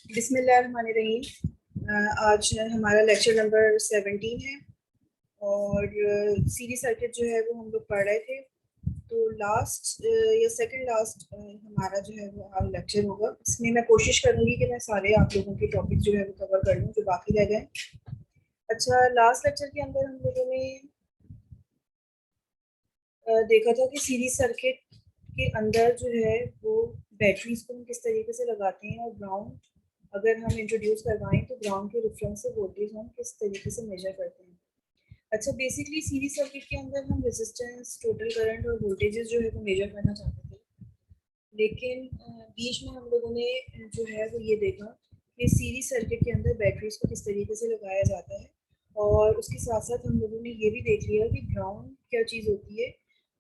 बिस्मिल्लाहिर्रहमानिर्रहीम। आज हमारा लेक्चर नंबर 17 है और सीरीज सर्किट जो है वो हम लोग पढ़ रहे थे। तो लास्ट या सेकंड लास्ट हमारा जो है वो आज लेक्चर होगा। इसमें मैं कोशिश करूंगी कि मैं सारे आप लोगों के टॉपिक जो है वो कवर कर लूँ जो बाकी रह गए। अच्छा, लास्ट लेक्चर के अंदर हम लोगों ने देखा था कि सीरीज सर्किट के अंदर जो है वो बैटरीज को हम किस तरीके से लगाते हैं और ग्राउंड अगर हम इंट्रोड्यूस करवाएं तो ग्राउंड के रेफरेंस से वोल्टेज हम किस तरीके से मेजर करते हैं। अच्छा, बेसिकली सीरीज सर्किट के अंदर हम रेजिस्टेंस, टोटल करंट और वोल्टेजेस जो है वो मेजर करना चाहते थे, लेकिन बीच में हम लोगों ने जो है वो ये देखा कि सीरीज सर्किट के अंदर बैटरीज को किस तरीके से लगाया जाता है और उसके साथ साथ हम लोगों ने ये भी देख लिया कि ग्राउंड क्या चीज़ होती है।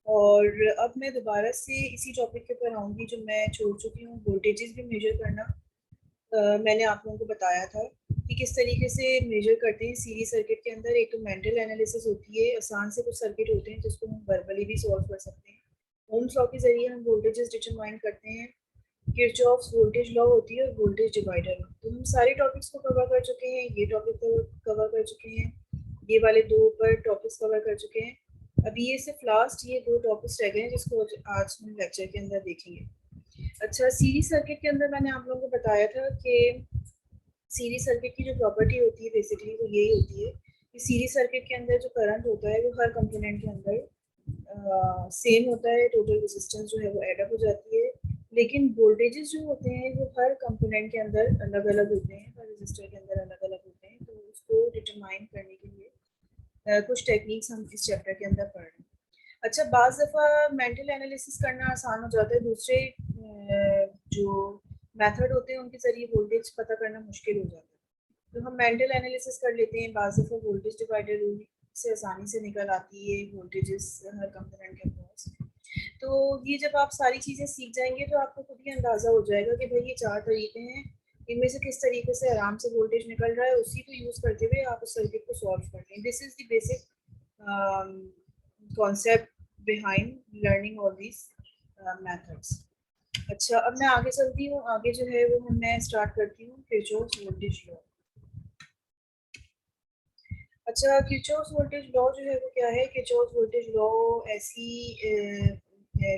और अब मैं दोबारा से इसी टॉपिक के ऊपर आऊँगी जो मैं छोड़ चुकी हूँ, वोल्टेजेस भी मेजर करना। मैंने आप लोगों को बताया था कि किस तरीके से मेजर करते हैं सीरीज सर्किट के अंदर। एक तो मेंटल एनालिसिस होती है, आसान से कुछ सर्किट होते हैं जिसको हम वर्बली भी सॉल्व कर सकते हैं। ओम्स लॉ के जरिए हम वोल्टेजेस डिटरमाइन करते हैं। किरचॉफ्स वोल्टेज लॉ होती है और वोल्टेज डिवाइडर। तो हम सारे टॉपिक्स को कवर कर चुके हैं, ये टॉपिक को कवर कर चुके हैं, ये वाले दो पर टॉपिक्स कवर कर चुके हैं। अभी ये सिर्फ लास्ट ये दो टॉपिक्स रह गए हैं जिसको आज हम लेक्चर के अंदर देखेंगे। अच्छा, सीरीज सर्किट के अंदर मैंने आप लोगों को बताया था कि सीरीज सर्किट की जो प्रॉपर्टी होती है बेसिकली वो यही होती है कि सीरीज सर्किट के अंदर जो करंट होता है वो हर कंपोनेंट के अंदर सेम होता है, टोटल रेजिस्टेंस जो है वो एड अप हो जाती है। लेकिन वोल्टेजेस जो होते हैं वो हर कंपोनेंट के अंदर अलग अलग होते हैं, हर रजिस्टर के अंदर अलग अलग होते हैं। तो उसको डिटरमाइन करने के लिए कुछ टेक्निक्स हम इस चैप्टर के अंदर पढ़ रहे हैं। अच्छा, बाज़ दफ़ा मेंटल एनालिसिस करना आसान हो जाता है, दूसरे जो मेथड होते हैं उनके ज़रिए वोल्टेज पता करना मुश्किल हो जाता है। तो हम मेंटल एनालिसिस कर लेते हैं। बाज़ दफ़ा वोल्टेज डिवाइडर रूल से आसानी से निकल आती है वोल्टेजेस हर कंपोनेंट के अक्रॉस। तो ये जब आप सारी चीज़ें सीख जाएंगे तो आपको खुद ही अंदाज़ा हो जाएगा कि भाई ये चार तरीके हैं, इनमें से किस तरीके से आराम से वोल्टेज निकल रहा है, उसी को यूज़ करते हुए आप उस सर्किट को सॉल्व कर लें। This is the basic concept behind learning all these methods. अच्छा, अब मैं आगे चलती हूँ। आगे जो है वो मैं स्टार्ट करती हूँ किरचॉफ्स वोल्टेज लॉ। अच्छा, किरचॉफ्स वोल्टेज लॉ जो है वो क्या है? किरचॉफ्स वोल्टेज लॉ ऐसी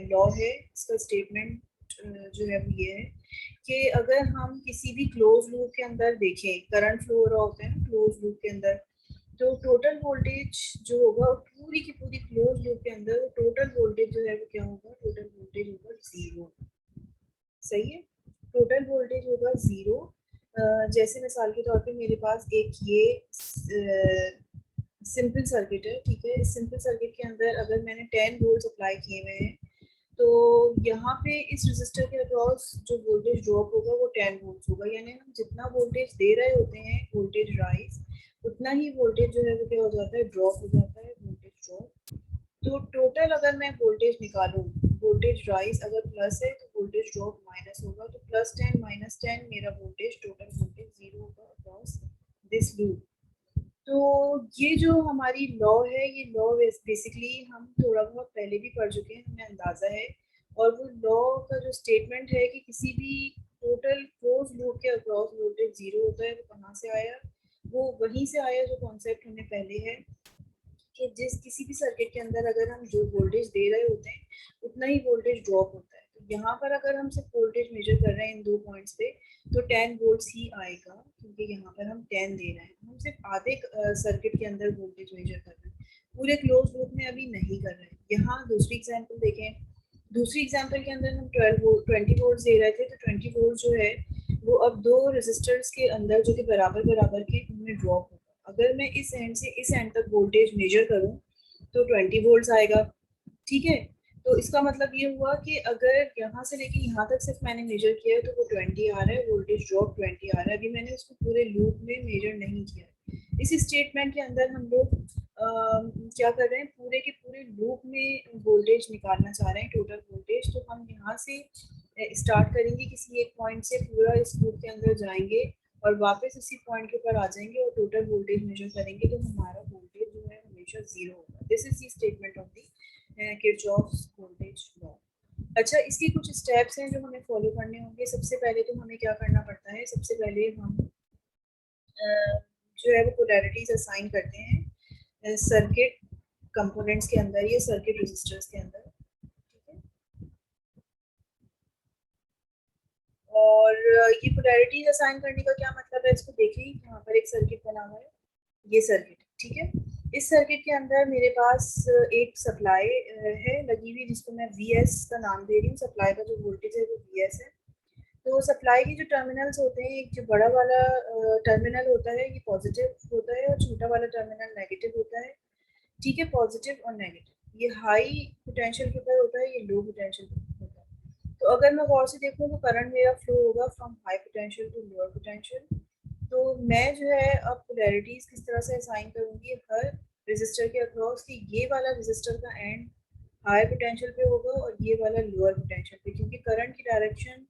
लॉ है, इसका स्टेटमेंट जो है वो ये है कि अगर हम किसी भी क्लोज लूप के अंदर देखें, करंट फ्लो हो रहा होता है ना क्लोज लूप के अंदर, तो टोटल वोल्टेज जो होगा पूरी की पूरी क्लोज लूप के अंदर टोटल वोल्टेज जो है वो क्या होगा? टोटल वोल्टेज होगा जीरो। सही है, टोटल वोल्टेज होगा जीरो। जैसे मिसाल के तौर पे मेरे पास एक ये सिंपल सर्किट है, ठीक है। इस सिंपल सर्किट के अंदर अगर मैंने 10 वोल्ट अप्लाई किए हुए हैं तो यहाँ पे इस रेजिस्टर के अक्रॉस जो वोल्टेज ड्रॉप होगा वो 10 वोल्ट होगा। यानी हम जितना वोल्टेज दे रहे होते हैं वोल्टेज राइज, उतना ही वोल्टेज जो है वो क्या हो जाता है? ड्रॉप हो जाता है, वोल्टेज ड्रॉप। तो टोटल अगर मैं वोल्टेज निकालूं, वोल्टेज राइज अगर प्लस है तो वोल्टेज ड्रॉप माइनस होगा। तो +10 -10 मेरा वोल्टेज टोटल वोल्टेज जीरो होगा अक्रॉस दिस लूप। तो ये जो हमारी लॉ है, ये लॉ बेसिकली हम थोड़ा बहुत पहले भी पढ़ चुके हैं, हमें अंदाज़ा है। और वो लॉ का जो स्टेटमेंट है कि किसी भी टोटल क्लोज लूप के अक्रॉस वोल्टेज जीरो होता है, वो कहाँ से आया? वो वहीं से आया जो कॉन्सेप्ट हमें पहले है कि जिस किसी भी सर्किट के अंदर अगर हम जो वोल्टेज दे रहे होते हैं उतना ही वोल्टेज ड्रॉप होता है। तो यहाँ पर अगर हम सिर्फ वोल्टेज मेजर कर रहे हैं इन दो पॉइंट्स पे तो 10 वोल्ट्स ही आएगा, क्योंकि यहाँ पर हम 10 दे रहे हैं। हम सिर्फ आधे सर्किट के अंदर वोल्टेज मेजर कर रहे हैं, पूरे क्लोज लूप में अभी नहीं कर रहे हैं। यहाँ दूसरी एग्जाम्पल देखें। दूसरी एग्जाम्पल के अंदर हम 20 वोल्ट दे रहे थे, तो 20 वोल्ट जो है वो अब दो रेजिस्टर्स के अंदर जो कि बराबर बराबर के उनमें ड्रॉप होगा। अगर मैं इस एंड से इस एंड तक वोल्टेज मेजर करूं तो 20 वोल्ट्स आएगा, ठीक है। तो इसका मतलब ये हुआ कि अगर यहाँ से लेके यहाँ तक सिर्फ मैंने मेजर किया है तो वो 20 आ रहा है, वोल्टेज ड्रॉप 20 आ रहा है। अभी मैंने उसको पूरे लूप में मेजर नहीं किया है। इस स्टेटमेंट के अंदर हम लोग क्या कर रहे हैं? पूरे के पूरे लूप में वोल्टेज निकालना चाह रहे हैं, टोटल वोल्टेज। तो हम यहाँ से स्टार्ट करेंगे किसी एक पॉइंट से, पूरा इस लूप के अंदर जाएंगे और वापस उसी पॉइंट के ऊपर आ जाएंगे और टोटल वोल्टेज मेजर करेंगे, तो हमारा वोल्टेज जो है हमेशा जीरो होगा। This is the statement of the Kirchhoff's voltage law. अच्छा, इसके कुछ स्टेप्स हैं जो हमें फॉलो करने होंगे। सबसे पहले तो हमें क्या करना पड़ता है, सबसे पहले हम जो है वो पोलैरिटीज असाइन करते हैं सर्किट कंपोनेंट्स के अंदर या सर्किट रजिस्टर्स के अंदर, ठीक है। और ये पोलैरिटीज असाइन करने का क्या मतलब है, इसको देखिए, यहाँ पर एक सर्किट बना हुआ है, ये सर्किट, ठीक है। इस सर्किट के अंदर मेरे पास एक सप्लाई है लगी हुई, जिसको मैं VS का नाम दे रही हूँ। सप्लाई का जो वोल्टेज है वो VS है। तो सप्लाई के जो टर्मिनल्स होते हैं, एक जो बड़ा वाला टर्मिनल होता है ये पॉजिटिव होता है, और छोटा वाला टर्मिनल नेगेटिव होता है, ठीक है। पॉजिटिव और नेगेटिव, ये हाई पोटेंशियल के ऊपर होता है, ये लो पोटेंशियल पे होता है। तो अगर मैं गौर से देखूँ तो करंट मेरा फ्लो होगा from high potential to lower potential. तो मैं जो है अब पोलैरिटीज किस तरह से असाइन करूंगी हर रेजिस्टर के अक्रॉस, कि ये वाला रेजिस्टर का एंड हाई पोटेंशियल पे होगा और ये वाला लोअर पोटेंशियल पे, क्योंकि करंट की डायरेक्शन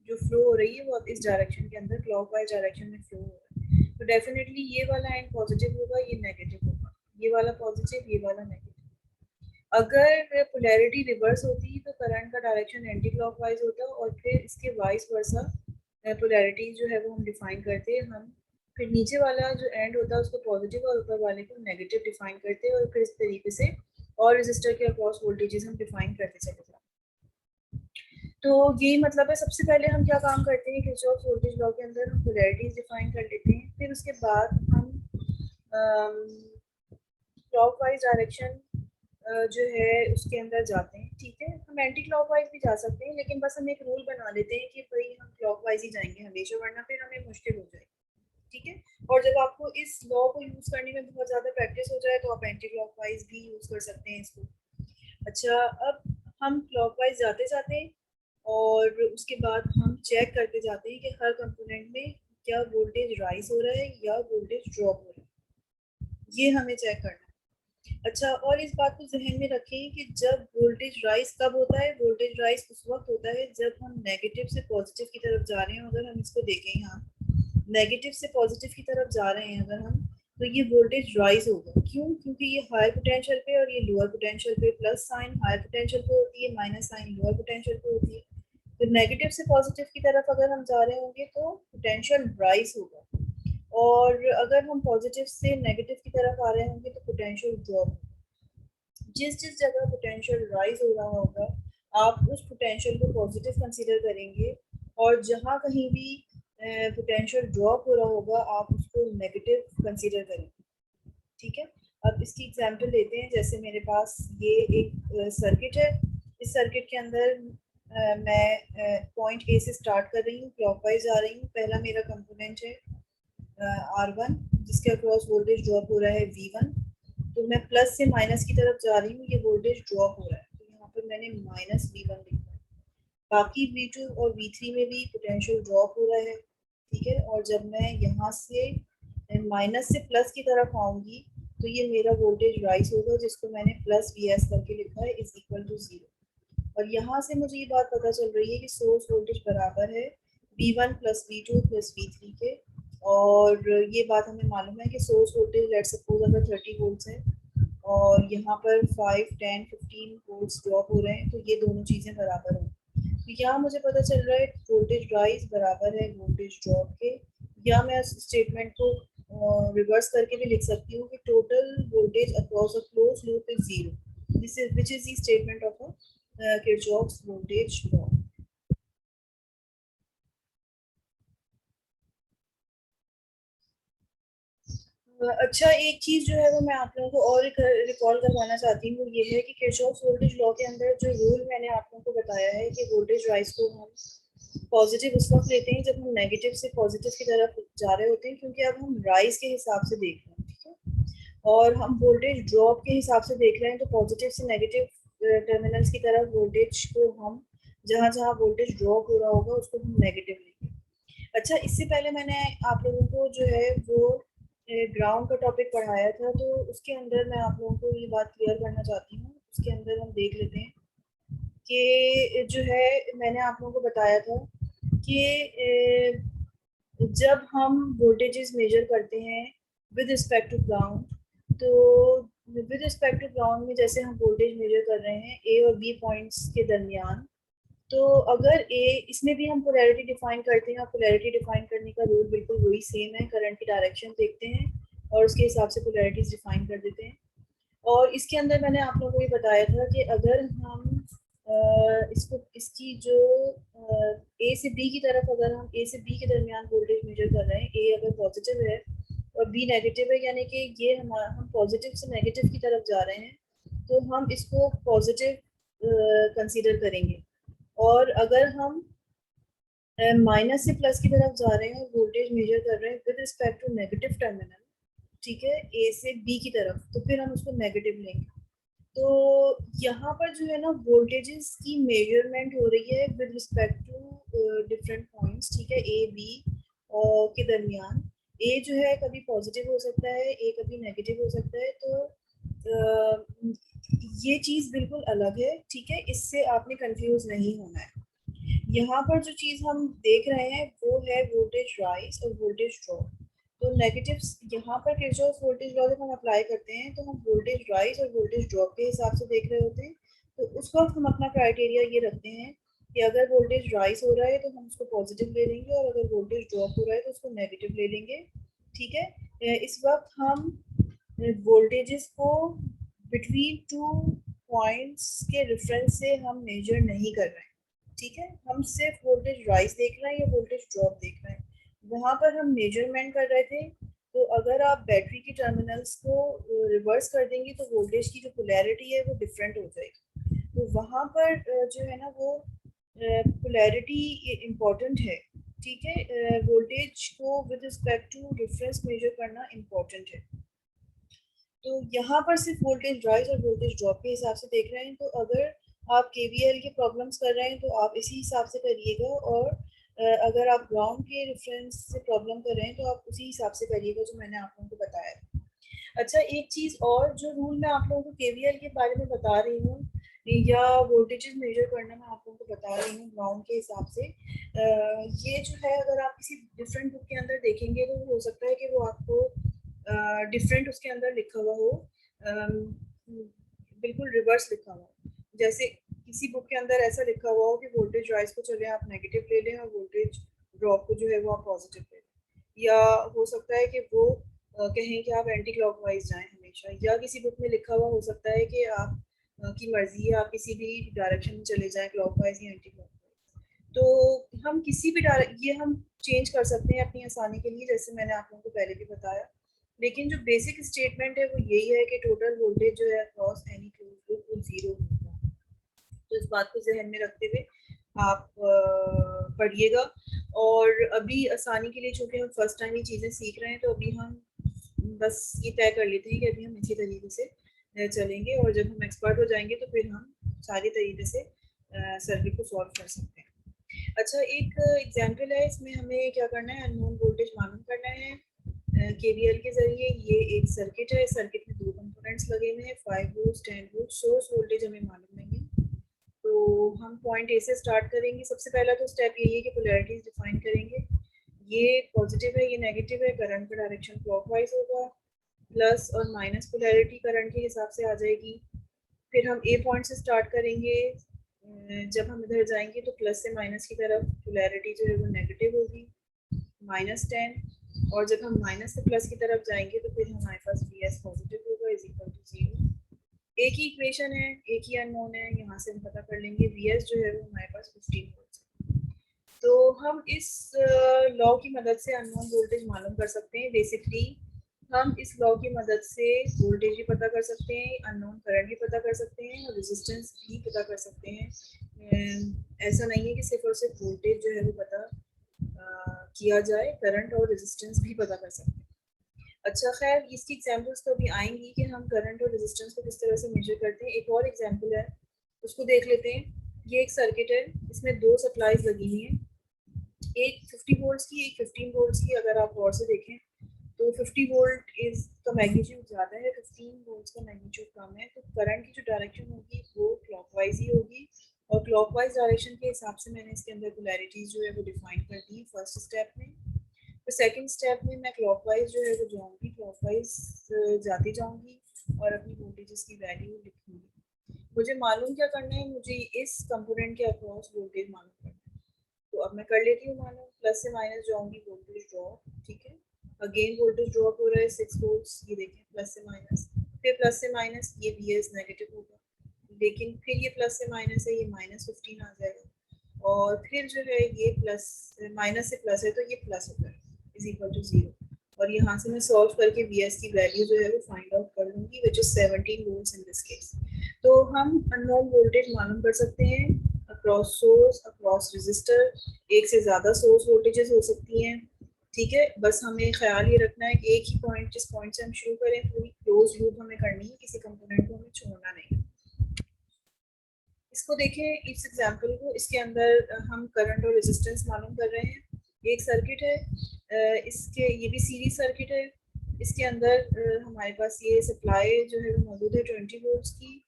जो फ्लो हो रही है वो अब इस डायरेक्शन के अंदर क्लॉकवाइज डायरेक्शन में फ्लो हो रहा है। तो डेफिनेटली ये वाला एंड पॉजिटिव होगा, ये नेगेटिव होगा, ये वाला पॉजिटिव, ये वाला नेगेटिव। अगर पोलैरिटी रिवर्स होती तो करंट का डायरेक्शन एंटी क्लॉकवाइज होता, और फिर इसके वाइस वर्सा पोलैरिटी जो है वो हम डिफाइन करते हैं। हम फिर नीचे वाला जो एंड होता है उसको पॉजिटिव और ऊपर वाले को नेगेटिव डिफाइन करते हैं, और फिर इस तरीके से और रेजिस्टर के अक्रॉस वोल्टेजेस हम डिफाइन करते चले जाते हैं। तो ये मतलब है, सबसे पहले हम क्या काम करते हैं, किरचॉफ वोल्टेज लॉ के अंदर हम पोलैरिटीज डिफाइन कर लेते हैं, फिर उसके बाद हम क्लॉकवाइज डायरेक्शन जो है उसके अंदर जाते हैं, ठीक है। हम एंटी क्लॉकवाइज भी जा सकते हैं, लेकिन बस हम एक रूल बना लेते हैं कि भाई हम क्लॉकवाइज ही जाएंगे हमेशा, वरना फिर हमें मुश्किल हो जाएगी, ठीक है। और जब आपको इस लॉ को यूज करने में बहुत ज्यादा प्रैक्टिस हो जाए तो आप एंटी क्लॉकवाइज भी यूज कर सकते हैं इसको। अच्छा, अब हम क्लॉकवाइज जाते जाते हैं और उसके बाद हम चेक करते जाते हैं कि हर कंपोनेंट में क्या वोल्टेज राइज हो रहा है या वोल्टेज ड्रॉप हो रहा है, ये हमें चेक करना है। अच्छा, और इस बात को जहन में रखें कि जब वोल्टेज राइज कब होता है, वोल्टेज राइज उस वक्त होता है जब हम नेगेटिव से पॉजिटिव की तरफ जा रहे हैं। अगर हम इसको देखें, यहाँ नेगेटिव से पॉजिटिव की तरफ जा रहे हैं अगर हम, तो ये वोल्टेज राइज होगा। क्यों? क्योंकि ये हाई पोटेंशियल पे और ये लोअर पोटेंशियल पे, प्लस साइन हाई पोटेंशियल पे होती है, माइनस साइन लोअर पोटेंशियल पे होती है। तो नेगेटिव से पॉजिटिव की तरफ अगर हम जा रहे होंगे तो पोटेंशियल राइज होगा, और अगर हम पॉजिटिव से नेगेटिव की तरफ आ रहे होंगे तो पोटेंशियल ड्रॉप। जिस जिस जगह पोटेंशियल राइज हो रहा होगा आप उस पोटेंशियल को पॉजिटिव कंसीडर करेंगे, और जहाँ कहीं भी पोटेंशियल ड्रॉप हो रहा होगा आप उसको नेगेटिव कंसीडर करेंगे, ठीक है। अब इसकी एग्जांपल लेते हैं। जैसे मेरे पास ये एक सर्किट है, इस सर्किट के अंदर मैं पॉइंट ए से स्टार्ट कर रही हूँ, क्लॉकवाइज जा रही हूँ। पहला मेरा कंपोनेंट है R1, जिसके अक्रॉस वोल्टेज ड्रॉप हो रहा है V1। तो मैं प्लस से माइनस की तरफ जा रही हूँ, ये वोल्टेज ड्रॉप हो रहा है, तो यहाँ पर मैंने माइनस V1 लिखा है। बाकी V2 और V3 में भी पोटेंशियल ड्रॉप हो रहा है, ठीक है। और जब मैं यहाँ से माइनस से प्लस की तरफ आऊंगी तो ये मेरा वोल्टेज राइज होगा, जिसको मैंने प्लस VS करके लिखा है, इज इक्वल टू 0। और यहाँ से मुझे ये बात पता चल रही है कि सोर्स वोल्टेज बराबर है V1 plus V2 plus V3 के। और ये बात हमें मालूम है कि सोर्स वोल्टेज लेट सपोज अगर 30 वोल्ट्स है और यहाँ पर 5, 10, 15 वोल्ट्स ड्रॉप हो रहे हैं, तो ये दोनों चीज़ें बराबर होंगी। तो यहाँ मुझे पता चल रहा है वोल्टेज राइज बराबर है वोल्टेज ड्रॉप के। या मैं इस स्टेटमेंट को रिवर्स करके भी लिख सकती हूँ कि total voltage across a close loop is zero, this is which is the statement of a Kirchhoff's voltage law. अच्छा, एक चीज जो है वो मैं आप लोगों को और रिकॉल करवाना चाहती हूँ, वो ये है कि किरचॉफ्स वोल्टेज लॉ के अंदर जो रूल मैंने आप लोगों को बताया है कि वोल्टेज राइज को हम पॉजिटिव उस वक्त लेते हैं जब हम नेगेटिव से पॉजिटिव की तरफ जा रहे होते हैं, क्योंकि अब हम राइज के हिसाब से देख रहे हैं, ठीक है। और हम वोल्टेज ड्रॉप के हिसाब से देख रहे हैं, तो पॉजिटिव से नेगेटिव टर्मिनल्स की तरफ वोल्टेज को हम जहाँ जहाँ वोल्टेज ड्रॉप हो रहा होगा उसको हम नेगेटिव लेंगे। अच्छा, इससे पहले मैंने आप लोगों को जो है वो ग्राउंड का टॉपिक पढ़ाया था, तो उसके अंदर मैं आप लोगों को ये बात क्लियर करना चाहती हूँ। उसके अंदर हम देख लेते हैं कि जो है मैंने आप लोगों को बताया था कि जब हम वोल्टेजेस मेजर करते हैं विद रिस्पेक्ट टू ग्राउंड, तो विद रिस्पेक्ट टू ग्राउंड में जैसे हम वोल्टेज मेजर कर रहे हैं ए और बी पॉइंट्स के दरमियान, तो अगर ए, इसमें भी हम पोलैरिटी डिफाइन करते हैं, और पोलैरिटी डिफाइन करने का रूल बिल्कुल वही सेम है, करंट की डायरेक्शन देखते हैं और उसके हिसाब से पोलैरिटीज डिफाइन कर देते हैं। और इसके अंदर मैंने आप लोगों को ये बताया था कि अगर हम इसको इसकी जो ए से बी की तरफ, अगर हम ए से बी के दरमियान वोल्टेज मेजर कर रहे हैं, ए अगर पॉजिटिव है और बी नेगेटिव है, यानी कि ये हमारा हम पॉजिटिव से नेगेटिव की तरफ जा रहे हैं, तो हम इसको पॉजिटिव कंसीडर करेंगे। और अगर हम माइनस से प्लस की तरफ जा रहे हैं और वोल्टेज मेजर कर रहे हैं with respect to negative terminal, ठीक है, ए से बी की तरफ, तो फिर हम उसको नेगेटिव लेंगे। तो यहाँ पर जो है ना वोल्टेजेस की मेजरमेंट हो रही है with respect to different points, ठीक है, ए बी के दरमियान। ए जो है कभी पॉजिटिव हो सकता है, ए कभी नेगेटिव हो सकता है, तो ये चीज़ बिल्कुल अलग है, ठीक है, इससे आपने कंफ्यूज नहीं होना है। यहाँ पर जो चीज़ हम देख रहे हैं वो है वोल्टेज राइज और वोल्टेज ड्रॉप। तो नेगेटिव, यहाँ पर किरचॉफ वोल्टेज लॉ जब हम अप्लाई करते हैं तो हम वोल्टेज राइज और वोल्टेज ड्रॉप के हिसाब से देख रहे होते हैं। तो उस वक्त हम अपना क्राइटेरिया ये रखते हैं कि अगर वोल्टेज राइज हो रहा है तो हम उसको पॉजिटिव ले लेंगे, और अगर वोल्टेज ड्रॉप हो रहा है तो उसको नेगेटिव ले लेंगे, ठीक है। इस वक्त हम वोल्टेजेस को बिटवीन टू पॉइंट्स के रेफरेंस से हम मेजर नहीं कर रहे हैं, ठीक है, हम सिर्फ वोल्टेज राइज देख रहे हैं या वोल्टेज ड्रॉप देख रहे हैं। वहां पर हम मेजरमेंट कर रहे थे। तो अगर आप बैटरी की टर्मिनल्स को रिवर्स कर देंगे तो वोल्टेज की जो पोलैरिटी है वो डिफरेंट हो जाएगी। तो वहां पर जो है ना वो पोलैरिटी इम्पोर्टेंट है, ठीक है, वोल्टेज को with respect to difference measure करना इम्पोर्टेंट है। तो यहाँ पर सिर्फ वोल्टेज राइज और वोल्टेज ड्रॉप के हिसाब से देख रहे हैं। तो अगर आप केवीएल के प्रॉब्लम्स कर रहे हैं तो आप इसी हिसाब से करिएगा, और अगर आप ग्राउंड के रेफरेंस से प्रॉब्लम कर रहे हैं तो आप उसी हिसाब से करिएगा जो मैंने आप लोगों को बताया। अच्छा, एक चीज़ और जो रूल मैं आप लोगों को केवीएल के बारे में बता रही हूँ या वोल्टेजेस मेजर करना मैं आप लोगों को बता रही हूँ ग्राउंड के हिसाब से, ये जो है अगर आप किसी डिफरेंट बुक के अंदर देखेंगे तो हो सकता है कि वो आपको डिफरेंट उसके अंदर लिखा हुआ हो, बिल्कुल रिवर्स लिखा हुआ हो। जैसे किसी बुक के अंदर ऐसा लिखा हुआ हो कि वोल्टेज राइज को चले आप नेगेटिव ले लें और वोल्टेज ड्रॉप को जो है वो आप पॉजिटिव ले लें। या हो सकता है कि वो कहें कि आप एंटी क्लॉकवाइज जाएं हमेशा, या किसी बुक में लिखा हुआ हो सकता है कि आप की मर्जी है, आप किसी भी डायरेक्शन में चले जाएं, क्लॉकवाइज या एंटी क्लॉकवाइज। तो हम किसी भी ये हम चेंज कर सकते हैं अपनी आसानी के लिए, जैसे मैंने आप लोगों को पहले भी बताया। लेकिन जो बेसिक स्टेटमेंट है वो यही है कि टोटल वोल्टेज जो है अक्रॉस एनी क्लोज्ड लूप वो जीरो होगा। तो इस बात को जहन में रखते हुए आप पढ़िएगा। और अभी आसानी के लिए चूंकि हम फर्स्ट टाइम ये चीज़ें सीख रहे हैं, तो अभी हम बस ये तय कर लेते हैं कि अभी हम इसी तरीके से चलेंगे, और जब हम एक्सपर्ट हो जाएंगे तो फिर हम सारी तरीके से सर्किट को सॉल्व कर सकते हैं। अच्छा, एक एग्जाम्पल है, इसमें हमें क्या करना है, अननोन वोल्टेज मालूम करना है केवीएल के जरिए। ये एक सर्किट है, सर्किट में दो कंपोनेंट्स लगे हुए हैं, 5 वोल्ट 10 वोल्ट। सोर्स वोल्टेज हमें मालूम नहीं है, तो हम पॉइंट ए से स्टार्ट करेंगे। सबसे पहला तो स्टेप यही है कि पोलैरिटीज डिफाइन करेंगे। ये पॉजिटिव है, ये नेगेटिव है, करंट का डायरेक्शन क्लॉकवाइज होगा। प्लस और माइनस पोलैरिटी करंट के हिसाब से आ जाएगी। फिर हम ए पॉइंट से स्टार्ट करेंगे, जब हम इधर जाएंगे तो प्लस से माइनस की तरफ पोलैरिटी जो है वो नेगेटिव होगी, -10। और जब हम माइनस से प्लस की तरफ जाएंगे तो फिर हमारे पास वी एस पॉजिटिव होगा इज इक्वल टू 0। एक ही इक्वेशन है, एक ही अननोन है, यहाँ से हम पता कर लेंगे वी एस जो है वो हमारे पास 15 वोल्ट है। तो हम इस लॉ की मदद से अननोन वोल्टेज मालूम कर सकते हैं। बेसिकली हम इस लॉ की मदद से वोल्टेज भी पता कर सकते हैं, अननोन करंट भी पता कर सकते हैं, और रेजिस्टेंस भी पता कर सकते हैं। ऐसा नहीं है कि सिर्फ और सिर्फ वोल्टेज जो है वो पता किया जाए, करंट और रेजिस्टेंस भी पता कर सकते हैं। अच्छा, खैर इसकी एग्जांपल्स तो अभी आएंगी कि हम करंट और रेजिस्टेंस को किस तरह से मेजर करते हैं। एक और एग्जांपल है, उसको देख लेते हैं। ये एक सर्किट है, इसमें दो सप्लाईज लगी हुई हैं, एक 50 वोल्ट्स की, एक 15 वोल्ट्स की। अगर आप गौर से देखें तो 50 वोल्ट इज का मैग्नीट्यूड ज़्यादा है, 15 वोल्ट्स का मैग्नीट्यूड कम है। तो करंट की जो डायरेक्शन होगी वो क्लॉकवाइज ही होगी, और क्लॉकवाइज डायरेक्शन के हिसाब से मैंने इसके अंदर पोलैरिटीज जो है वो डिफाइन कर दी फर्स्ट स्टेप में। तो सेकंड स्टेप में मैं क्लॉकवाइज जो है वो जाऊंगी, क्लॉकवाइज जाती जाऊंगी और अपनी वोल्टेजेस की वैल्यू लिखूंगी। मुझे मालूम क्या करना है, मुझे इस कंपोनेंट के अक्रॉस वोल्टेज मालूम करना है। तो अब मैं कर लेती हूँ मालूम, प्लस से माइनस जाऊंगी, वोल्टेज ड्रॉप, ठीक है। अगेन वोल्टेज ड्रॉप हो रहा है 6 वोल्ट्स, ये देखें प्लस से माइनस, फिर प्लस से माइनस, ये वीएस नेगेटिव होगा, लेकिन फिर ये प्लस से माइनस है, ये -15 आ जाएगा, और फिर जो है ये प्लस माइनस से प्लस है, तो ये प्लस होगा इज इक्वल टू 0। और यहाँ से मैं सॉल्व करके वीएस की वैल्यू जो है वो फाइंड आउट कर लूँगी, which is 17 volts in this case. तो हम अननोन वोल्टेज मालूम कर सकते हैं अक्रॉस सोर्स, अक्रॉस रजिस्टर, एक से ज़्यादा सोर्स वोल्टेजेस हो सकती हैं, ठीक है। बस हमें ख्याल ये रखना है कि एक ही पॉइंट, जिस पॉइंट से हम शुरू करें, पूरी क्लोज लूप हमें करनी है, किसी कंपोनेंट को हमें छोड़ना नहीं। इसको देखें, इस एग्जांपल को, इसके अंदर हम करंट और रेजिस्टेंस मालूम कर रहे हैं। एक सर्किट है, इसके ये भी सीरीज सर्किट है, इसके अंदर हमारे पास ये सप्लाई जो है वो मौजूद है 20 वोल्ट्स की।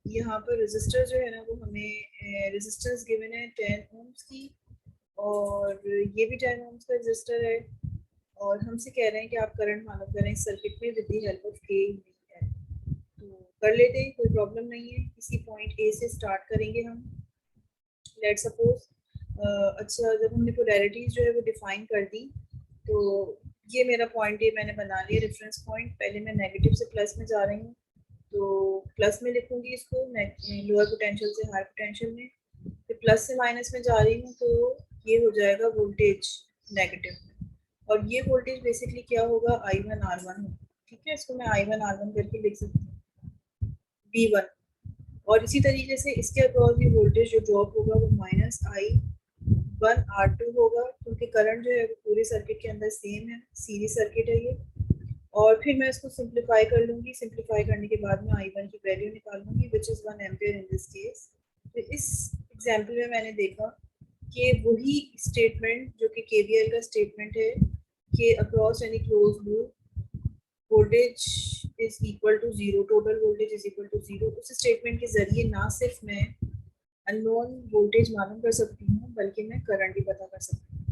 यहाँ पर रेजिस्टर जो है ना वो हमें रेजिस्टेंस गिवन है 10 ओम्स की, और ये भी 10 ओम्स का रेजिस्टर है, और हमसे कह रहे हैं कि आप करंट मालूम करें इस सर्किट में विद द हेल्प ऑफ के। तो कर लेते हैं, कोई प्रॉब्लम नहीं है। किसी पॉइंट ए से स्टार्ट करेंगे हम, लेट सपोज। अच्छा, जब हमने पोलैरिटीज जो है वो डिफाइन कर दी, तो ये मेरा पॉइंट ए मैंने बना लिया रेफरेंस पॉइंट। पहले मैं नेगेटिव से प्लस में जा रही हूँ, तो प्लस में लिखूंगी इसको, लोअर पोटेंशियल से हायर पोटेंशियल में, फिर प्लस से माइनस में जा रही हूँ, तो ये हो जाएगा वोल्टेज नेगेटिव में, और ये वोल्टेज बेसिकली क्या होगा, I1R1 होगा, ठीक है। इसको मैं I1R1 करके लिख सकती हूँ, V1। और इसी तरीके से इसके अक्रॉस भी वोल्टेज जो ड्रॉप होगा वो -I1R2 होगा, क्योंकि करंट जो है वो पूरे सर्किट के अंदर सेम है, सीरीज सर्किट है ये। और फिर मैं इसको सिंप्लीफाई कर लूँगी, सिंप्लीफाई करने के बाद में I1 की वैल्यू निकालूंगी, which is 1 ampere in this case. तो इस एग्जाम्पल में मैंने देखा कि वही स्टेटमेंट जो कि KVL का स्टेटमेंट है कि across any close loop voltage is equal to 0, total voltage is equal to 0, उस स्टेटमेंट के जरिए ना सिर्फ मैं अननोन वोल्टेज मालूम कर सकती हूँ, बल्कि मैं करंट भी पता कर सकती हूँ,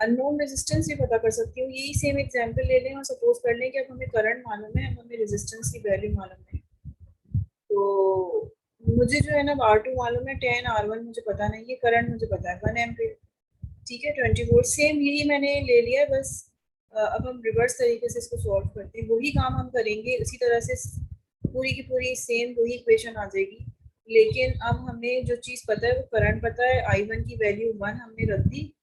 अननोन रेजिस्टेंस भी पता कर सकती हूँ। यही सेम एग्जांपल ले लें और सपोज कर लें कि अब हमें करंट मालूम है, अब हमें रेजिस्टेंस की वैल्यू मालूम है। तो मुझे जो है ना R2 मालूम है 10, R1 मुझे पता नहीं है, करंट मुझे पता है 1 एम्पीयर, ठीक है, 20 वोल्ट। सेम यही मैंने ले लिया है, बस अब हम रिवर्स तरीके से इसको सॉल्व करते हैं, वही काम हम करेंगे उसी तरह से, पूरी की पूरी सेम वही इक्वेशन आ जाएगी। लेकिन अब हमें जो चीज़ पता है वो करंट पता है, I1 की वैल्यू 1 हमने रख दी,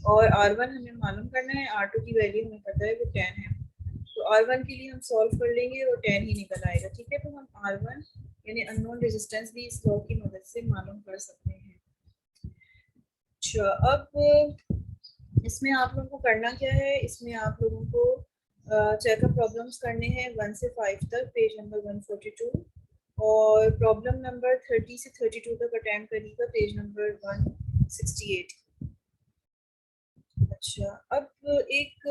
और R1 हमें मालूम करना है, R2 की वैल्यू हमें पता है वो 10 है। तो R1 के लिए हम सॉल्व कर लेंगे और 10 ही निकल आएगा, ठीक है। तो हम R1 यानी अननोन रेजिस्टेंस भी इस लॉ की मदद से मालूम कर सकते हैं। अच्छा, अब इसमें आप लोगों को करना क्या है, इसमें आप लोगों को चेकअप प्रॉब्लम्स करने हैं 1 से 5 तक, पेज नंबर 142, और प्रॉब्लम नंबर 30 से 32 तक अटेम्प्ट करिएगा, पेज नंबर 168। अच्छा, अब एक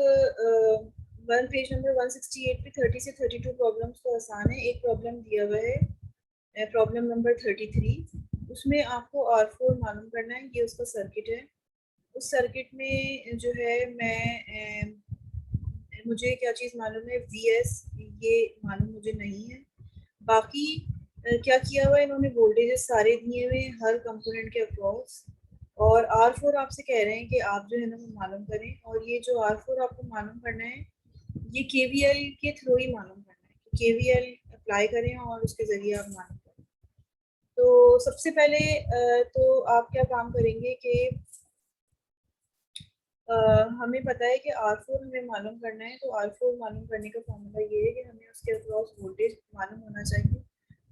वन पेज नंबर 168 पे 30 से 32 प्रॉब्लम्स तो आसान है। एक प्रॉब्लम दिया हुआ है प्रॉब्लम नंबर 33, उसमें आपको R4 मालूम करना है, ये उसका सर्किट है। उस सर्किट में जो है मुझे क्या चीज़ मालूम है, VS, ये मालूम मुझे नहीं है। बाकी क्या किया हुआ है इन्होंने, वोल्टेजेस सारे दिए हुए हैं हर कंपोनेंट के अक्रॉस, और R4 आपसे कह रहे हैं कि आप जो है ना वो मालूम करें, और ये जो R4 आपको मालूम करना है ये KVL के थ्रू ही मालूम करना है, KVL अप्लाई करें और उसके ज़रिए आप मालूम करें। तो सबसे पहले तो आप क्या काम करेंगे कि हमें पता है कि R4 हमें मालूम करना है, तो R4 मालूम करने का फॉर्मूला ये है कि हमें उसके अक्रॉस वोल्टेज मालूम होना चाहिए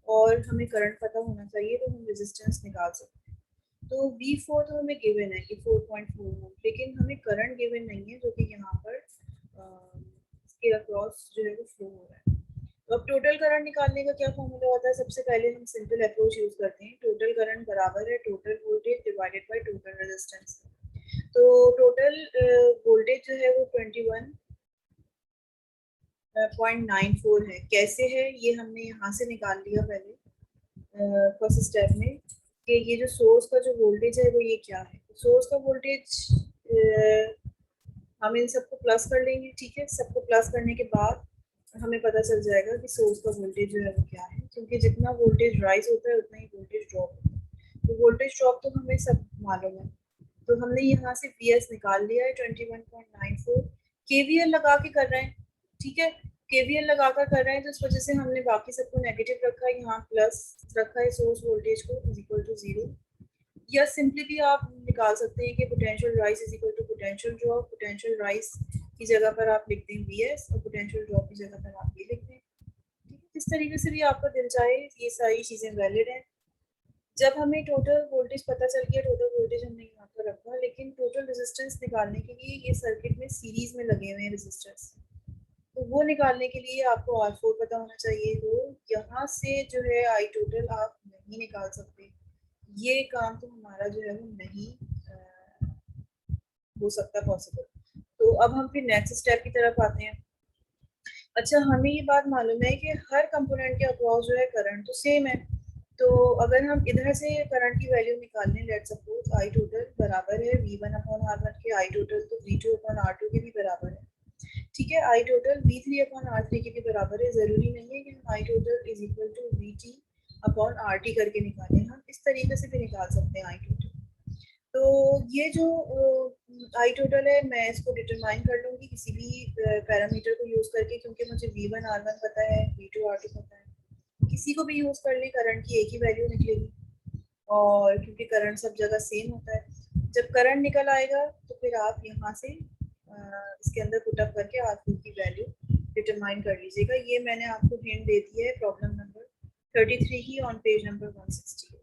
और हमें करंट पता होना चाहिए, तो हम रेजिस्टेंस निकाल सकते हैं। तो V4 तो हमें गिवन है कि 4.4 वोल्ट, लेकिन हमें करंट गिवन नहीं है, जो कि यहाँ पर इसके अक्रॉस जो है वो फ्लो हो रहा है। तो अब टोटल करंट निकालने का क्या फॉर्मूला होता है, सबसे पहले हम सिंपल अप्रोच यूज करते हैं, टोटल करंट बराबर है total voltage divided by total resistance. तो टोटल वोल्टेज जो है वो 21.94 है। कैसे है ये हमने यहाँ से निकाल लिया पहले फर्स्ट स्टेप में, कि ये जो सोर्स का जो वोल्टेज है वो ये क्या है। सोर्स का वोल्टेज हम इन सबको प्लस कर लेंगे, ठीक है। सबको प्लस करने के बाद हमें पता चल जाएगा कि सोर्स का वोल्टेज जो है वो क्या है, क्योंकि जितना वोल्टेज राइज होता है उतना ही वोल्टेज ड्रॉप होता है। तो वोल्टेज ड्रॉप तो हमें सब मालूम है, तो हमने यहाँ से वीएस निकाल लिया है 21.94। केवीएल लगा के कर रहे हैं, ठीक है, केवीएल लगाकर कर रहे हैं, तो इस वजह से हमने बाकी सबको नेगेटिव रखा है, यहाँ प्लस रखा है सोर्स वोल्टेज को इज इक्वल टू 0। या सिंपली भी आप निकाल सकते हैं कि potential rise is equal to potential drop. Potential rise की जगह पर आप लिखते हैं वीएस और पोटेंशियल ड्रॉप की जगह पर आप ये लिखते हैं, ठीक है। किस तरीके से भी आपका दिल चाहे, ये सारी चीज़ें वैलिड हैं। जब हमें टोटल वोल्टेज पता चल गया, टोटल वोल्टेज हमने यहाँ पर रखा, लेकिन टोटल रेजिस्टेंस निकालने के लिए ये सर्किट में सीरीज में लगे हुए हैं रेजिस्टेंस, तो वो निकालने के लिए आपको R4 पता होना चाहिए। तो यहाँ से जो है आई टोटल आप नहीं निकाल सकते, ये काम तो हमारा जो है वो नहीं हो सकता पॉसिबल। तो अब हम फिर नेक्स्ट स्टेप की तरफ आते हैं। अच्छा, हमें ये बात मालूम है कि हर कंपोनेंट के अक्रॉस जो है करंट तो सेम है, तो अगर हम इधर से करंट की वैल्यू निकालने, लेट सपोज आई टोटल बराबर है V1 अपॉन R1 के, आई टोटल तो V2 अपॉन R2 के भी बराबर है, ठीक है, आई टोटल V3 अपॉन R3 के भी बराबर है। ज़रूरी नहीं है कि हम I total is equal to VT upon RT करके निकालें, हम इस तरीके से भी निकाल सकते हैं आई टोटल। तो ये जो आई टोटल है, मैं इसको डिटरमाइन कर लूँगी किसी भी पैरामीटर को यूज़ करके, क्योंकि मुझे V1 R1 पता है, V2 R2 पता है, किसी को भी यूज़ कर ले करंट की एक ही वैल्यू निकलेगी, और क्योंकि करंट सब जगह सेम होता है, जब करंट निकल आएगा तो फिर आप यहाँ से इसके अंदर पुटअप करके R2 की वैल्यू डिटरमाइन कर लीजिएगा। ये मैंने आपको हिंट दे दी है प्रॉब्लम नंबर 33 की ऑन पेज नंबर 168।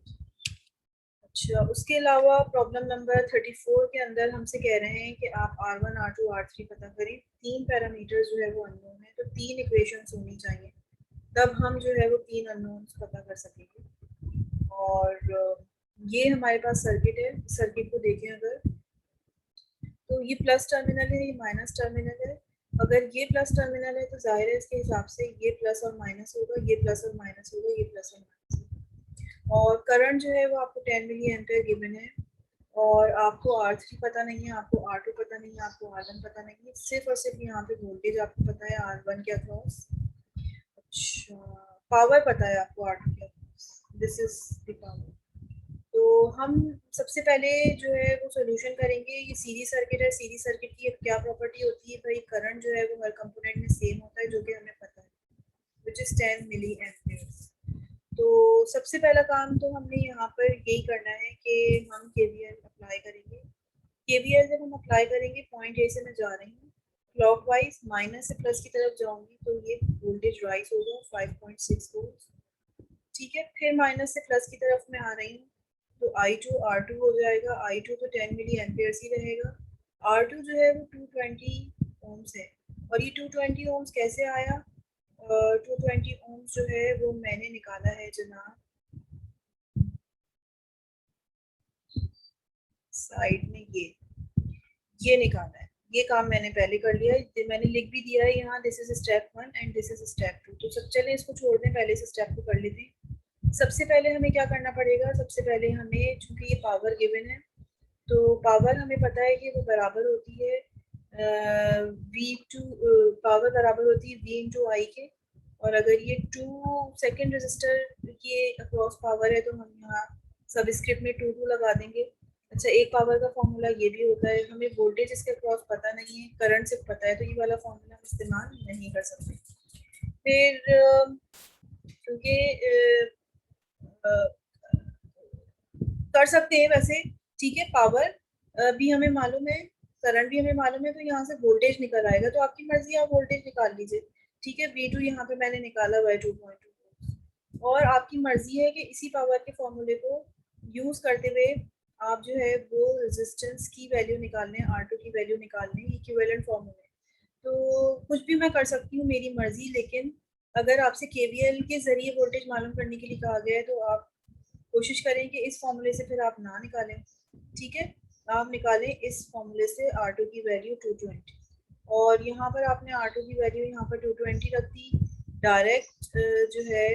अच्छा, उसके अलावा प्रॉब्लम नंबर 34 के अंदर हमसे कह रहे हैं कि आप R1 R2 R3 पता करें। तीन पैरामीटर जो है वो अननोन है, तो तीन इक्वेशंस होनी चाहिए, तब हम जो है वो तीन अननोन्स पता कर सकेंगे। और ये हमारे पास सर्किट है, सर्किट को देखें अगर, तो ये प्लस टर्मिनल है, ये माइनस टर्मिनल है। अगर ये प्लस टर्मिनल है तो जाहिर है इसके हिसाब से ये प्लस और माइनस होगा, ये प्लस और माइनस होगा, ये प्लस और माइनस होगा। और करंट जो है वो आपको 10 मिली एम्पेयर गिवन है, और आपको R3 पता नहीं है, आपको R2 पता नहीं है, आपको R1 पता नहीं है, सिर्फ और सिर्फ यहाँ पे वोल्टेज आपको पता है R1 के अक्रॉस। अच्छा, पावर पता है आपको R2 के across, this is the power. तो हम सबसे पहले जो है वो सोल्यूशन करेंगे। ये सीरीज सर्किट है, सीरीज सर्किट की क्या प्रॉपर्टी होती है भाई, करंट जो है वो हर कंपोनेंट में सेम होता है, जो कि हमें पता है, विच इज 10 मिली एम्पियर्स। तो सबसे पहला काम तो हमने यहाँ पर यही करना है कि हम केवीएल अप्लाई करेंगे। केवीएल जब हम अप्लाई करेंगे, पॉइंट ए से मैं जा रही हूँ क्लॉकवाइज, माइनस से प्लस की तरफ जाऊंगी, तो ये वोल्टेज राइज होगा 5.6 वोल्ट, ठीक है। फिर माइनस से प्लस की तरफ मैं आ रही हूँ, तो I2 R2 हो जाएगा, I2 तो 10 मिली एम्पियर्स ही रहेगा, R2 जो है वो 220 ओम्स है। और ये 220 ओम्स कैसे आया, 220 ओम्स जो है वो मैंने निकाला है जनाब साइड में, ये निकाला है, ये काम मैंने पहले कर लिया है, मैंने लिख भी दिया है यहाँ, this is step 1 and this is step 2। तो सब चले इसको छोड़ दें, पहले से स्टेप को कर लेते हैं। सबसे पहले हमें क्या करना पड़ेगा, सबसे पहले हमें, चूंकि ये पावर गिवन है, तो पावर हमें पता है कि वो बराबर होती है V2, पावर बराबर होती है V इंटू आई के, और अगर ये 2 सेकेंड रजिस्टर के अक्रॉस पावर है तो हम यहाँ सब स्क्रिप्ट में 2 लगा देंगे। अच्छा, एक पावर का फॉर्मूला ये भी होता है, हमें वोल्टेज इसके अक्रॉस पता नहीं है, करंट सिर्फ पता है, तो ये वाला फॉर्मूला हम इस्तेमाल नहीं कर सकते। फिर क्योंकि कर सकते हैं वैसे, ठीक है, पावर भी हमें मालूम है, करंट भी हमें मालूम है, तो यहाँ से वोल्टेज निकल आएगा, तो आपकी मर्जी, आप वोल्टेज निकाल लीजिए, ठीक है। V2 यहाँ पे मैंने निकाला हुआ है 2.2, और आपकी मर्जी है कि इसी पावर के फॉर्मूले को यूज करते हुए आप जो है वो रेजिस्टेंस की वैल्यू निकालने, R2 की वैल्यू निकालने, इक्विवेलेंट फॉर्मूले। तो कुछ भी मैं कर सकती हूँ, मेरी मर्जी, लेकिन अगर आपसे केवीएल के जरिए वोल्टेज मालूम करने के लिए कहा गया है तो आप कोशिश करें कि इस फॉर्मूले से फिर आप ना निकालें, ठीक है। आप निकालें इस फॉर्मूले से R2 की वैल्यू 220, और यहाँ पर आपने R2 की वैल्यू यहाँ पर 220 रख दी। डायरेक्ट जो है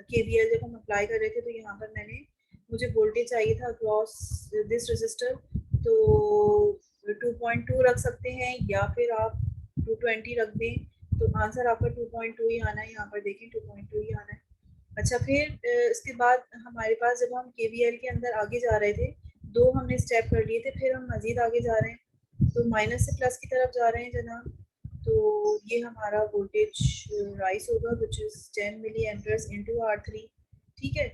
केवीएल जब हम अप्लाई कर रहे थे, तो यहाँ पर मैंने, मुझे वोल्टेज चाहिए था अक्रॉस दिस रजिस्टर, तो 2.2 रख सकते हैं, या फिर आप 220 रख दें, तो आंसर आपका 2.2 ही आना है, यहाँ पर देखें 2.2 ही आना है। अच्छा, फिर इसके बाद हमारे पास जब हम KVL के अंदर आगे जा रहे थे, 2 हमने स्टेप कर लिए थे, फिर हम मजीद आगे जा रहे हैं, तो माइनस से प्लस की तरफ जा रहे हैं जनाब। तो ये हमारा वोल्टेज राइज होगा which is 10 milli amperes into R3, ठीक है,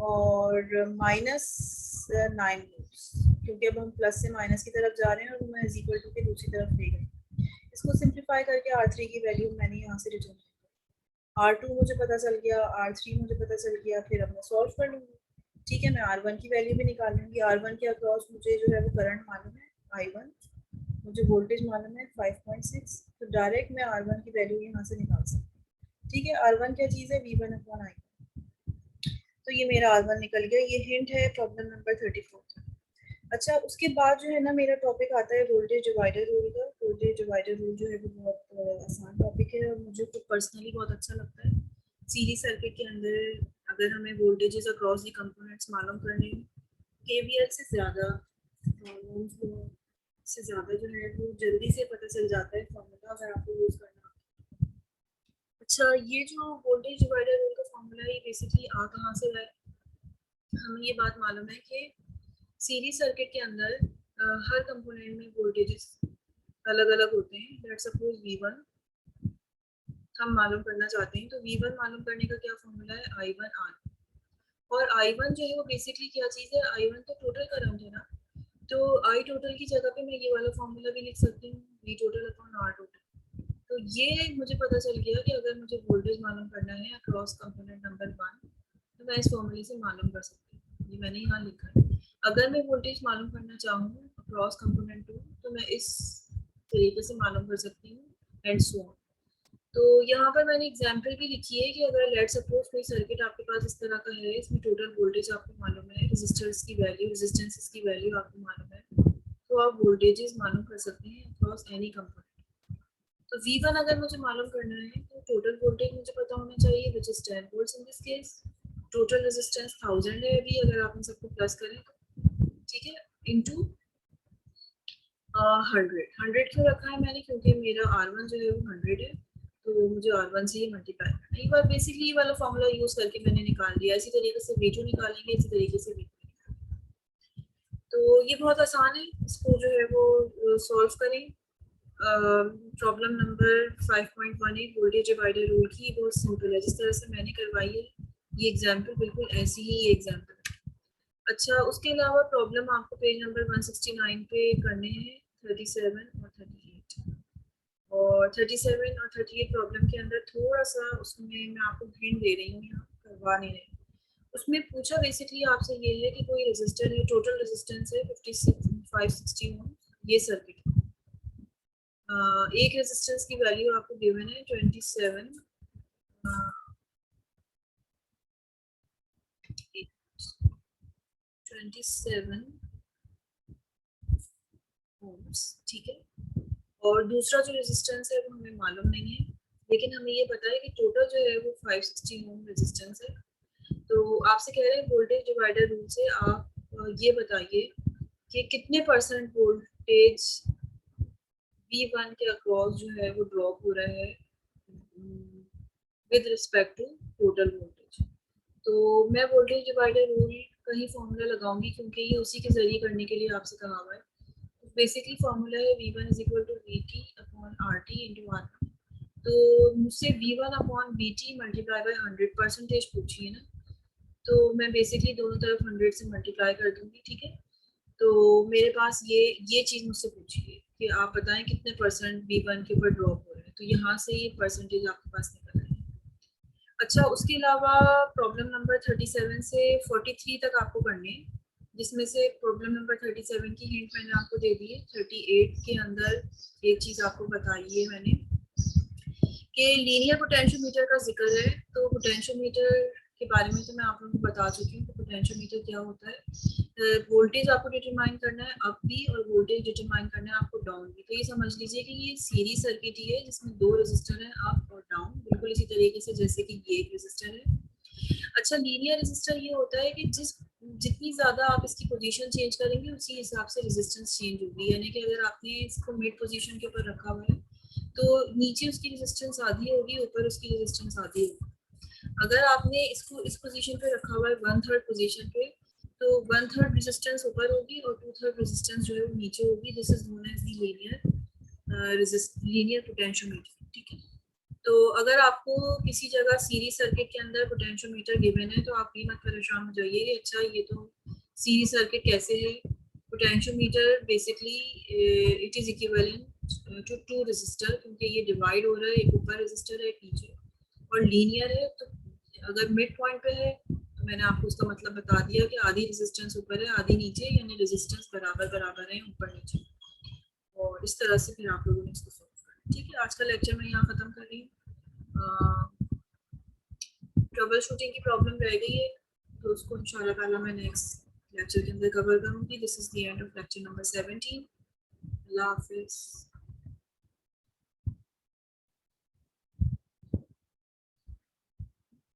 और माइनस 9 वोल्ट्स, क्योंकि अब हम प्लस से माइनस की तरफ जा रहे हैं और मैं इज इक्वल टू के दूसरी तरफ ले गए। इसको सिंप्लीफाई करके R3 की वैल्यू मैंने यहाँ से रिटर्न की, R2 मुझे पता चल गया, R3 मुझे पता चल गया, फिर अब मैं सॉल्व कर लूँगी, ठीक है। मैं R1 की वैल्यू भी निकाल लूँगी। R1 के अक्रॉस मुझे जो है वो करंट मालूम है I1, मुझे वोल्टेज मालूम है 5.6, तो डायरेक्ट मैं R1 की वैल्यू यहाँ से निकाल सकती हूँ, ठीक है। R1 क्या चीज़ है, V1/I1, तो ये मेरा R1 निकल गया। ये हिंट है प्रॉब्लम नंबर 34। अच्छा, उसके बाद जो है ना मेरा टॉपिक आता है वोल्टेज डिवाइडर रूल का। वोल्टेज डिवाइडर रूल जो है वो बहुत आसान टॉपिक है और मुझे तो पर्सनली बहुत अच्छा लगता है। सीरीज सर्किट के अंदर अगर हमें वोल्टेजेस अक्रॉस दी कंपोनेंट्स मालूम करने हैं, KVL से ज़्यादा जो है वो जल्दी से पता चल जाता है फॉर्मूला अगर आपको यूज़ करना। अच्छा, ये जो वोल्टेज डिवाइडर रूल का फॉर्मूला है, ये बेसिकली आ कहाँ से रहा है? हमें ये बात मालूम है कि सीरीज सर्किट के अंदर हर कंपोनेंट में वोल्टेजेस अलग अलग होते हैं। लेट्स सपोज V1 हम मालूम करना चाहते हैं, तो V1 मालूम करने का क्या फॉर्मूला है, I1R। और I1 जो है वो बेसिकली क्या चीज़ है, I1 तो टोटल करंट है ना, तो I टोटल की जगह पे मैं ये वाला फॉर्मूला भी लिख सकती हूँ, V total upon R total. तो ये मुझे पता चल गया कि अगर मुझे वोल्टेज मालूम करना है अक्रॉस कंपोनेंट नंबर 1, तो मैं इस फॉर्मूले से मालूम कर सकती हूँ। ये मैंने यहाँ लिखा है। अगर मैं वोल्टेज मालूम करना चाहूँ अक्रॉस कंपोनेंट 2, तो मैं इस तरीके से मालूम कर सकती हूँ, एंड सो ऑन। तो यहाँ पर मैंने एग्जाम्पल भी लिखी है कि अगर लेट सपोज कोई सर्किट आपके पास इस तरह का है, इसमें टोटल वोल्टेज आपको मालूम है, रेजिस्टेंस की वैल्यू आपको मालूम है, तो आप वोल्टेजेस मालूम कर सकते हैं अक्रॉस एनी कंपोनेंट। तो V1 अगर मुझे मालूम करना है तो टोटल वोल्टेज मुझे पता होना चाहिए विच is 10 volts in this case. Total resistance 1000 है अभी, अगर आप इन सबको प्लस करें तो, ठीक है, इनटू 100 क्यों रखा है मैंने, क्योंकि मेरा R1 जो है वो 100 है, तो मुझे R1 से ही मल्टीप्लाई करना है। एक बार बेसिकली ये वाला फॉर्मूला यूज करके मैंने निकाल दिया। इसी तरीके से V2 निकालेंगे, इसी तरीके से V2। तो ये बहुत आसान है, इसको जो है वो सॉल्व करें। Problem number 5.18 voltage divider rule की बहुत सिंपल है, जिस तरह से मैंने करवाई है ये एग्जाम्पल बिल्कुल ऐसी ही एग्जाम्पल है। अच्छा, उसके अलावा प्रॉब्लम आपको पेज नंबर 169 पे करने हैं, 37 और 38। और 37 और 38 प्रॉब्लम के अंदर थोड़ा सा उसमें मैं आपको हिंट दे रही हूँ, यहाँ करवा नहीं रही। उसमें पूछा बेसिकली आपसे ये है कि कोई रेजिस्टर है, टोटल रेजिस्टेंस है 560 ओम, ये सर्किट एक रेजिस्टेंस की वैल्यू आपको गिवन है 27 ओम्स, ठीक है। और दूसरा जो रेजिस्टेंस है वो हमें मालूम नहीं है, लेकिन हमें ये पता है कि टोटल जो है वो 560 ओम रेजिस्टेंस है। तो आपसे कह रहे हैं वोल्टेज डिवाइडर रूल से आप ये बताइए कि कितने परसेंट वोल्टेज V1 के अक्रॉस जो है वो ड्रॉप हो रहा है with respect to total voltage. तो मैं वोल्टेज डिवाइडर रूल का ही फॉर्मूला लगाऊंगी, क्योंकि ये उसी के जरिए करने के लिए आपसे कहा हुआ है। तो बेसिकली फॉर्मूला है V1 is equal to VT upon RT into R1। तो मुझसे V1 upon VT multiply by 100% पूछी है ना, तो मैं बेसिकली दोनों तरफ 100 से मल्टीप्लाई कर दूंगी, ठीक है। तो मेरे पास ये चीज़ मुझसे पूछी है कि आप बताएं कितने परसेंट V1 के ऊपर ड्रॉप हो रहे हैं, तो यहाँ से ये परसेंटेज आपके पास निकल आए। अच्छा, उसके अलावा प्रॉब्लम नंबर 37 से 43 तक आपको करनी है, जिसमें से प्रॉब्लम नंबर 37 की हिंट मैंने आपको दे दी है। 38 के अंदर एक चीज़ आपको बताई है मैंने कि लीनियर पोटेंशियोमीटर का जिक्र है। तो पोटेंशियोमीटर के बारे में तो मैं आप लोगों को बता चुकी हूँ कि पोटेंशियोमीटर क्या होता है। वोल्टेज आपको डिटरमाइन करना है अप भी, और वोल्टेज डिटरमाइन करना है आपको डाउन भी। तो ये समझ लीजिए कि ये सीरीज सर्किट ही है जिसमें 2 रेजिस्टर हैं, अप और डाउन, बिल्कुल इसी तरीके से जैसे कि ये एक रेजिस्टर है। अच्छा, लीनियर रेजिस्टर ये होता है कि जितनी ज़्यादा आप इसकी पोजीशन चेंज करेंगे उसी हिसाब से रेजिस्टेंस चेंज होगी। यानी कि अगर आपने इसको मिड पोजीशन के ऊपर रखा हुआ है तो नीचे उसकी रेजिस्टेंस आधी होगी, ऊपर उसकी रेजिस्टेंस आधी होगी। अगर आपने इसको इस पोजीशन पे रखा हुआ है 1/3 पोजीशन पे, तो 1/3 रेजिस्टेंस ऊपर होगी और 2/3 रेजिस्टेंस जो है वो नीचे होगी। This is known as the linear potentiometer, ठीक है। तो अगर आपको किसी जगह सीरीज सर्किट के अंदर पोटेंशियोमीटर गिवन है तो आप ये मत परेशान हो जाइए कि अच्छा ये तो सीरीज सर्किट कैसे है। Potentiometer basically it is equivalent to 2 resistor, क्योंकि ये डिवाइड हो रहा है, एक ऊपर रेजिस्टर है एक नीचे, और लीनियर है। तो अगर मिड पॉइंट पे है तो मैंने आपको उसका मतलब बता दिया कि आधी रेजिस्टेंस ऊपर है आधी नीचे, यानी रेजिस्टेंस बराबर बराबर है ऊपर नीचे। और इस तरह से फिर आप लोगों ने इसको सॉल्व करना, ठीक है। आज का लेक्चर मैं यहाँ खत्म कर रही हूँ। ट्रबल शूटिंग की प्रॉब्लम रह गई है तो उसको इंशाल्लाह ताला मैं नेक्स्ट लेक्चर के अंदर कवर करूँगी। This is the end of lecture number 17। अल्लाह हाफिज़।